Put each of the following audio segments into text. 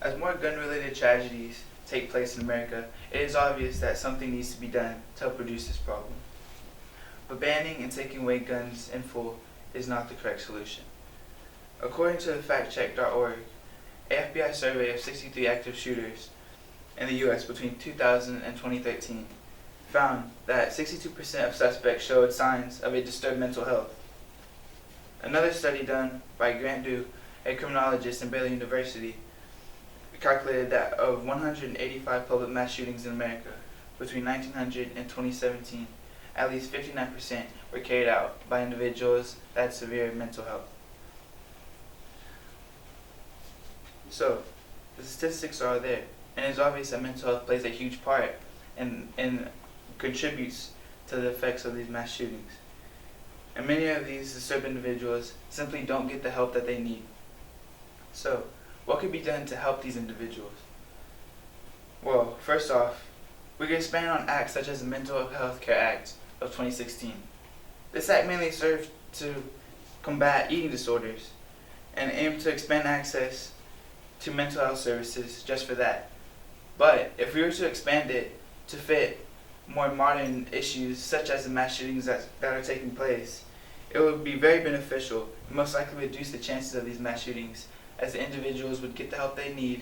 As more gun-related tragedies take place in America, it is obvious that something needs to be done to help reduce this problem. But banning and taking away guns in full is not the correct solution. According to the factcheck.org, an FBI survey of 63 active shooters in the U.S. between 2000 and 2013 found that 62% of suspects showed signs of a disturbed mental health. Another study done by Grant Duke, a criminologist in Baylor University, calculated that of 185 public mass shootings in America between 1900 and 2017, at least 59% were carried out by individuals that had severe mental health. So, the statistics are there, and it's obvious that mental health plays a huge part and contributes to the effects of these mass shootings. And many of these disturbed individuals simply don't get the help that they need. So, what could be done to help these individuals? Well, first off, we can expand on acts such as the Mental Health Care Act of 2016. This act mainly served to combat eating disorders and aimed to expand access to mental health services just for that. But if we were to expand it to fit more modern issues such as the mass shootings that are taking place, it would be very beneficial and most likely reduce the chances of these mass shootings, as the individuals would get the help they need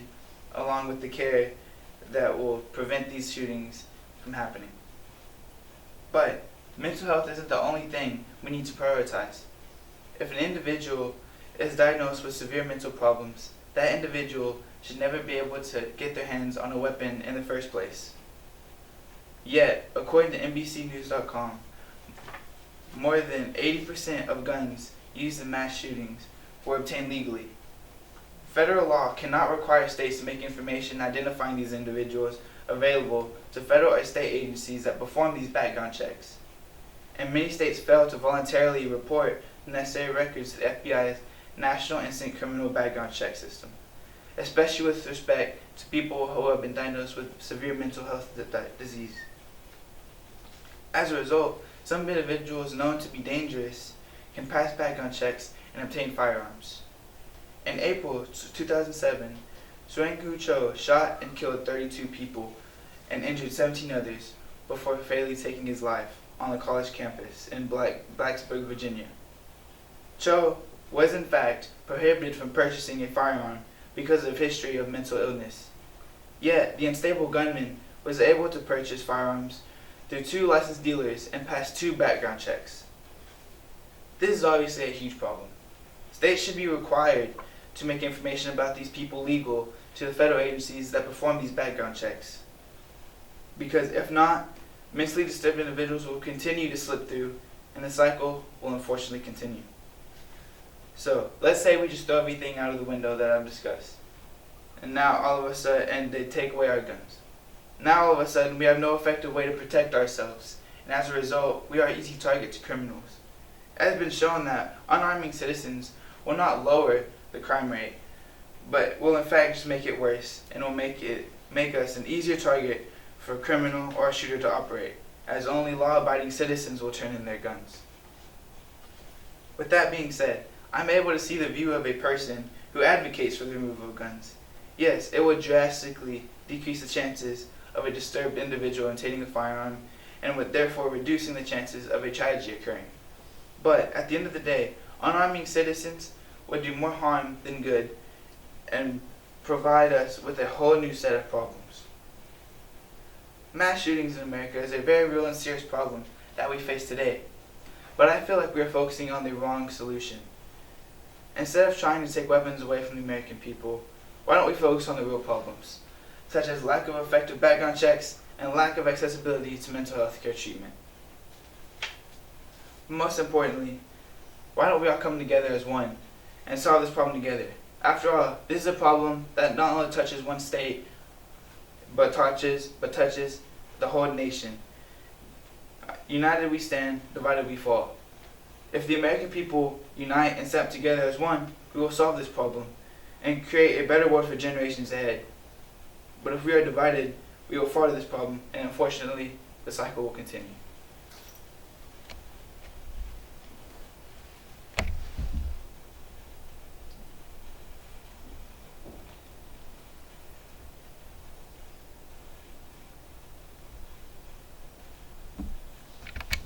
along with the care that will prevent these shootings from happening. But mental health isn't the only thing we need to prioritize. If an individual is diagnosed with severe mental problems, that individual should never be able to get their hands on a weapon in the first place. Yet, according to NBCNews.com, more than 80% of guns used in mass shootings were obtained legally. Federal law cannot require states to make information identifying these individuals available to federal or state agencies that perform these background checks. And many states fail to voluntarily report the necessary records to the FBI's National Instant Criminal Background Check System, especially with respect to people who have been diagnosed with severe mental health disease. As a result, some individuals known to be dangerous can pass background checks and obtain firearms. In April 2007, Suengu Cho shot and killed 32 people and injured 17 others before fatally taking his life on a college campus in Blacksburg, Virginia. Cho was in fact prohibited from purchasing a firearm because of history of mental illness. Yet, the unstable gunman was able to purchase firearms through 2 licensed dealers and pass 2 background checks. This is obviously a huge problem. States should be required to make information about these people legal to the federal agencies that perform these background checks. Because if not, mentally disturbed individuals will continue to slip through and the cycle will unfortunately continue. So, let's say we just throw everything out of the window that I've discussed. And now all of a sudden, and they take away our guns. Now all of a sudden we have no effective way to protect ourselves, and as a result, we are an easy target to criminals. It has been shown that unarming citizens will not lower the crime rate, but will in fact just make it worse, and will make us an easier target for a criminal or a shooter to operate, as only law-abiding citizens will turn in their guns. With that being said, I'm able to see the view of a person who advocates for the removal of guns. Yes, it would drastically decrease the chances of a disturbed individual obtaining a firearm, and would therefore reducing the chances of a tragedy occurring. But at the end of the day, unarming citizens would do more harm than good and provide us with a whole new set of problems. Mass shootings in America is a very real and serious problem that we face today, but I feel like we are focusing on the wrong solution. Instead of trying to take weapons away from the American people, why don't we focus on the real problems, such as lack of effective background checks and lack of accessibility to mental health care treatment. Most importantly, why don't we all come together as one and solve this problem together? After all, this is a problem that not only touches one state, but touches the whole nation. United we stand, divided we fall. If the American people unite and step together as one, we will solve this problem and create a better world for generations ahead. But if we are divided, we will fall to this problem, and unfortunately, the cycle will continue.